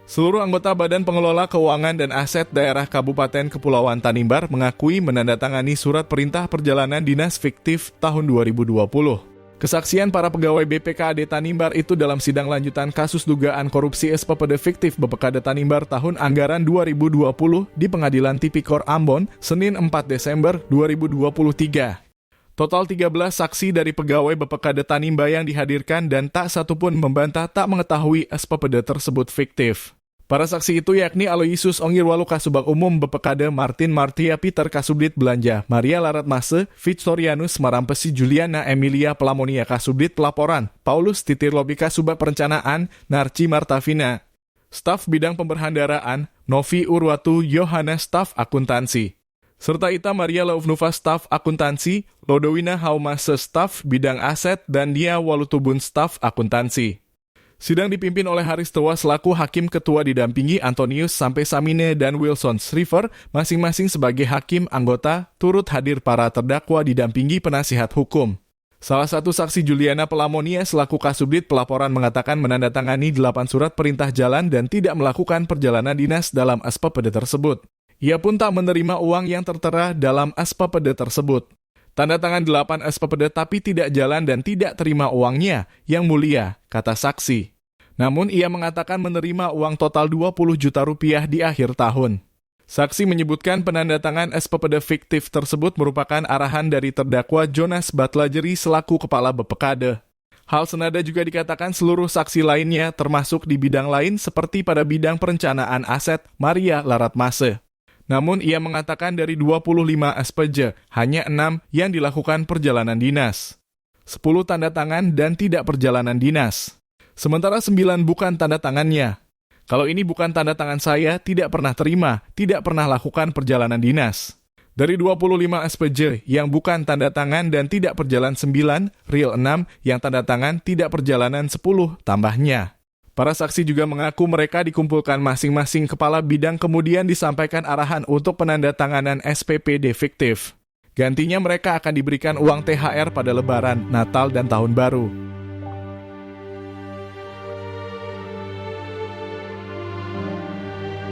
Seluruh anggota Badan Pengelola Keuangan dan Aset Daerah Kabupaten Kepulauan Tanimbar mengakui menandatangani surat perintah perjalanan dinas fiktif tahun 2020. Kesaksian para pegawai BPKAD Tanimbar itu dalam sidang lanjutan kasus dugaan korupsi SPPD fiktif BPKAD Tanimbar tahun anggaran 2020 di Pengadilan Tipikor Ambon, Senin 4 Desember 2023. Total 13 saksi dari pegawai BPKAD Tanimbar yang dihadirkan dan tak satupun membantah tak mengetahui SPPD tersebut fiktif. Para saksi itu yakni Aloysius Ongirwalu Kasubag Umum BPKAD, Martin Martia Peter Kasubdit Belanja, Maria Larat Mase, Victorianus Marampesi Juliana Emilia Pelamonia Kasubdit Pelaporan, Paulus Titir Lobi Kasubag Perencanaan, Narci Martavina. Staf Bidang Pemberhendaraan, Novi Urwatu Yohanes Staf Akuntansi. Serta Ita Maria Laufnuva Staf Akuntansi, Lodowina Haumase Staf Bidang Aset, dan Nia Walutubun Staf Akuntansi. Sidang dipimpin oleh Haris Tewa selaku Hakim Ketua didampingi Antonius Sampai Samine dan Wilson Shriver, masing-masing sebagai Hakim anggota, turut hadir para terdakwa didampingi penasihat hukum. Salah satu saksi Juliana Pelamonia selaku Kasubdit Pelaporan mengatakan menandatangani 8 surat perintah jalan dan tidak melakukan perjalanan dinas dalam SPPD tersebut. Ia pun tak menerima uang yang tertera dalam SPPD tersebut. Tanda tangan 8 SPPD tapi tidak jalan dan tidak terima uangnya, yang mulia, kata saksi. Namun ia mengatakan menerima uang total 20 juta rupiah di akhir tahun. Saksi menyebutkan penandatangan SPPD fiktif tersebut merupakan arahan dari terdakwa Jonas Batlajeri selaku Kepala BPKAD. Hal senada juga dikatakan seluruh saksi lainnya termasuk di bidang lain seperti pada bidang perencanaan aset Maria Larat Mase. Namun ia mengatakan dari 25 SPJ, hanya 6 yang dilakukan perjalanan dinas. 10 tanda tangan dan tidak perjalanan dinas. Sementara 9 bukan tanda tangannya. Kalau ini bukan tanda tangan saya, tidak pernah terima, tidak pernah lakukan perjalanan dinas. Dari 25 SPJ yang bukan tanda tangan dan tidak perjalanan 9, real 6 yang tanda tangan tidak perjalanan 10 tambahnya. Para saksi juga mengaku mereka dikumpulkan masing-masing kepala bidang kemudian disampaikan arahan untuk penandatanganan SPPD fiktif. Gantinya mereka akan diberikan uang THR pada Lebaran, Natal, dan Tahun Baru.